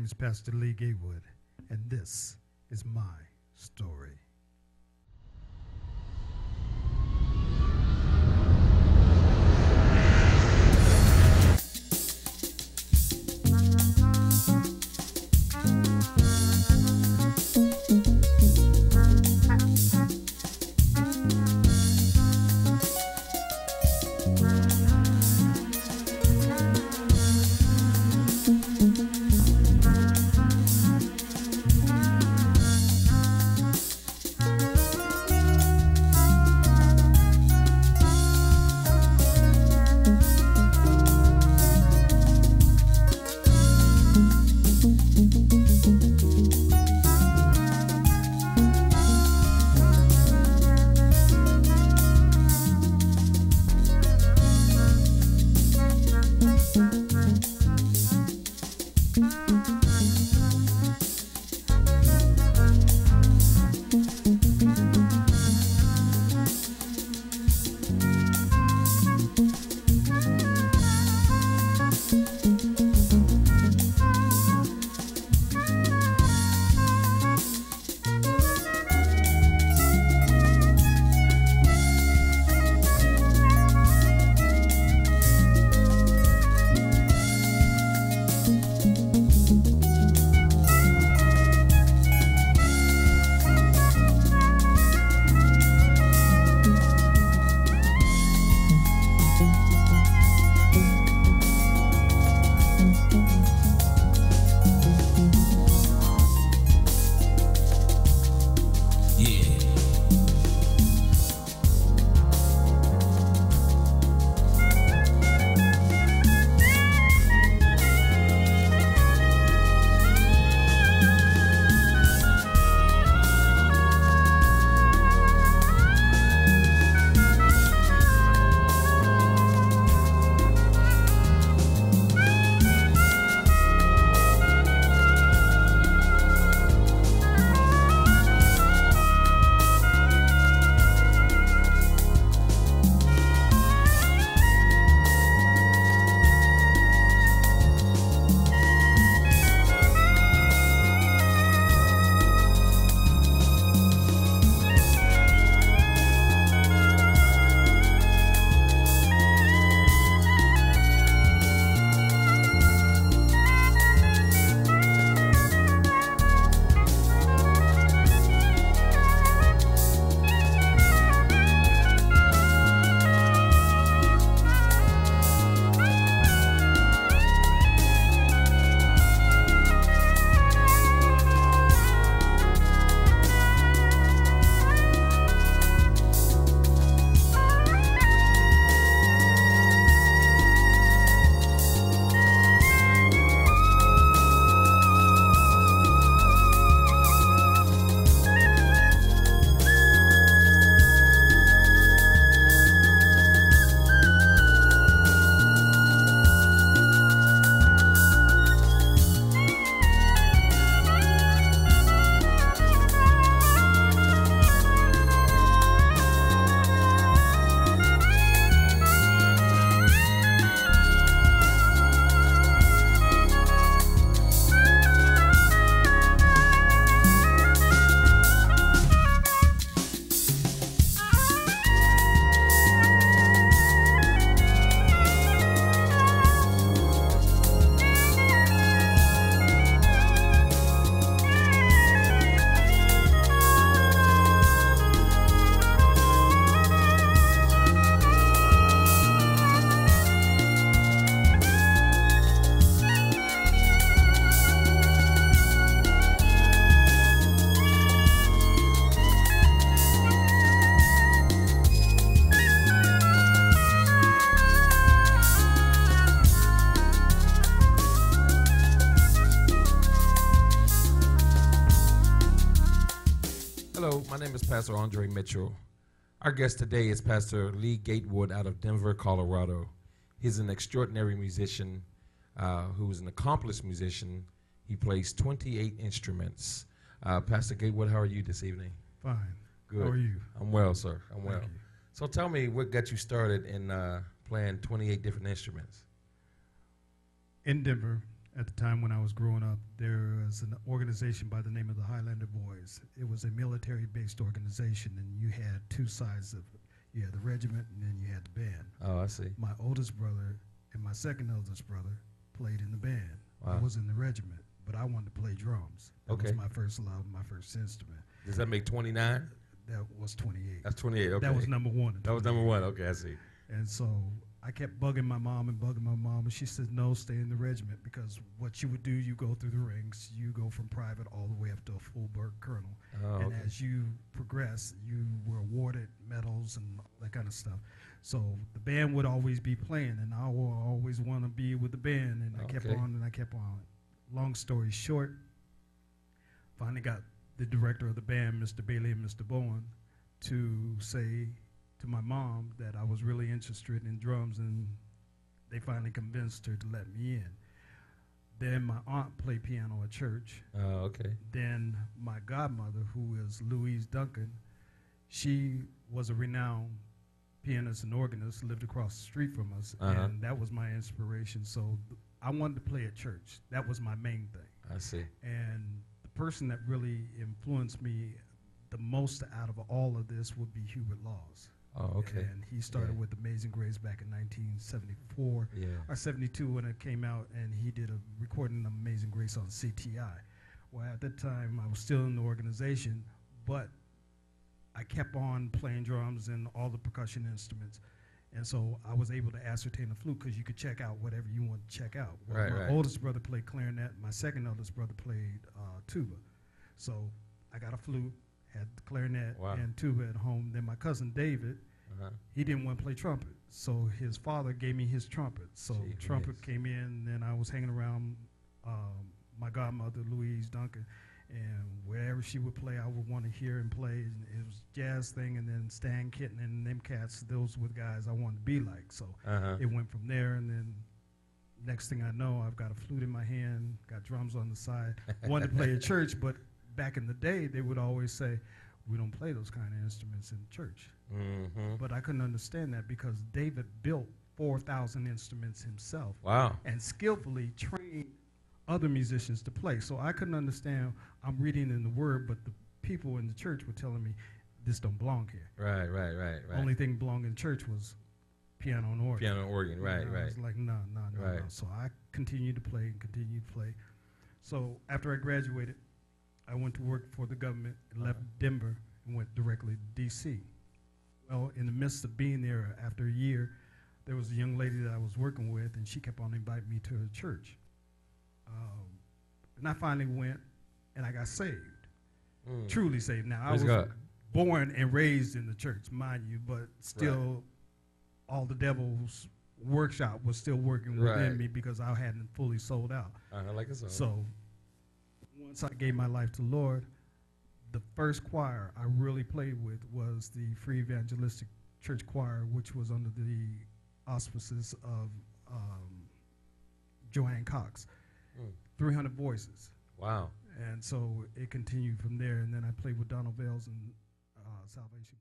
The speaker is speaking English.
is Pastor Lee Gatewood, and this is my story. My name is Pastor Andre Mitchell. Our guest today is Pastor Lee Gatewood out of Denver, Colorado. He's an extraordinary musician who's an accomplished musician. He plays 28 instruments. Pastor Gatewood, how are you this evening? Fine. Good. How are you? I'm well, sir. I'm well. Thank you. So tell me what got you started in playing 28 different instruments. In Denver, At the time when I was growing up, there was an organization by the name of the Highlander Boys. It was a military-based organization, and you had two sides of it. You had the regiment, and then you had the band. Oh, I see. My oldest brother and my second oldest brother played in the band. Wow. I was in the regiment, but I wanted to play drums. That was my first love, my first instrument. Does that make 29? That was 28. That's 28, okay. That was number one. That was number one, okay, I see. And so I kept bugging my mom, and she said, no, stay in the regiment, because what you would do, you go through the ranks, you go from private all the way up to a full-bird colonel. Oh, and okay. as you progress, you were awarded medals and that kind of stuff. So the band would always be playing, and I will always want to be with the band, and I kept on and I kept on. Long story short, finally got the director of the band, Mr. Bailey and Mr. Bowen, to say to my mom that I was really interested in drums, and they finally convinced her to let me in. Then my aunt played piano at church. Oh, okay. Then my godmother, who is Louise Duncan, she was a renowned pianist and organist, lived across the street from us, and that was my inspiration. So I wanted to play at church. That was my main thing. I see. And the person that really influenced me the most out of all of this would be Hubert Laws. Oh, okay. And he started with Amazing Grace back in 1974 or 72 when it came out, and he did a recording of Amazing Grace on CTI. Well, at that time, I was still in the organization, but I kept on playing drums and all the percussion instruments. And so I was able to ascertain the flute, because you could check out whatever you want to check out. Well, my oldest brother played clarinet. My second oldest brother played tuba. So I got a flute, had the clarinet and tuba at home. Then my cousin David, he didn't want to play trumpet. So his father gave me his trumpet. So trumpet came in, and then I was hanging around my godmother, Louise Duncan, and wherever she would play, I would want to hear and play. And it was jazz thing, and then Stan Kitten and them cats, those were the guys I wanted to be like. So it went from there, and then next thing I know, I've got a flute in my hand, got drums on the side. Wanted to play at church, but back in the day, they would always say, we don't play those kind of instruments in church. But I couldn't understand that, because David built 4,000 instruments himself. Wow. And skillfully trained other musicians to play. So I couldn't understand. I'm reading in the Word, but the people in the church were telling me, this don't belong here. Right. Only thing belonged in church was piano and organ. Piano and organ, right. I was like, no. So I continued to play. So after I graduated, I went to work for the government and left Denver and went directly to D.C. Well, in the midst of being there, after a year, there was a young lady that I was working with, and she kept on inviting me to her church. And I finally went, and I got saved, truly saved. Now, I was born and raised in the church, mind you, but still all the devil's workshop was still working within me, because I hadn't fully sold out. I like it so once I gave my life to the Lord, the first choir I really played with was the Free Evangelistic Church Choir, which was under the auspices of Joanne Cox. 300 voices. Wow. And so it continued from there, and then I played with Donald Bales and Salvation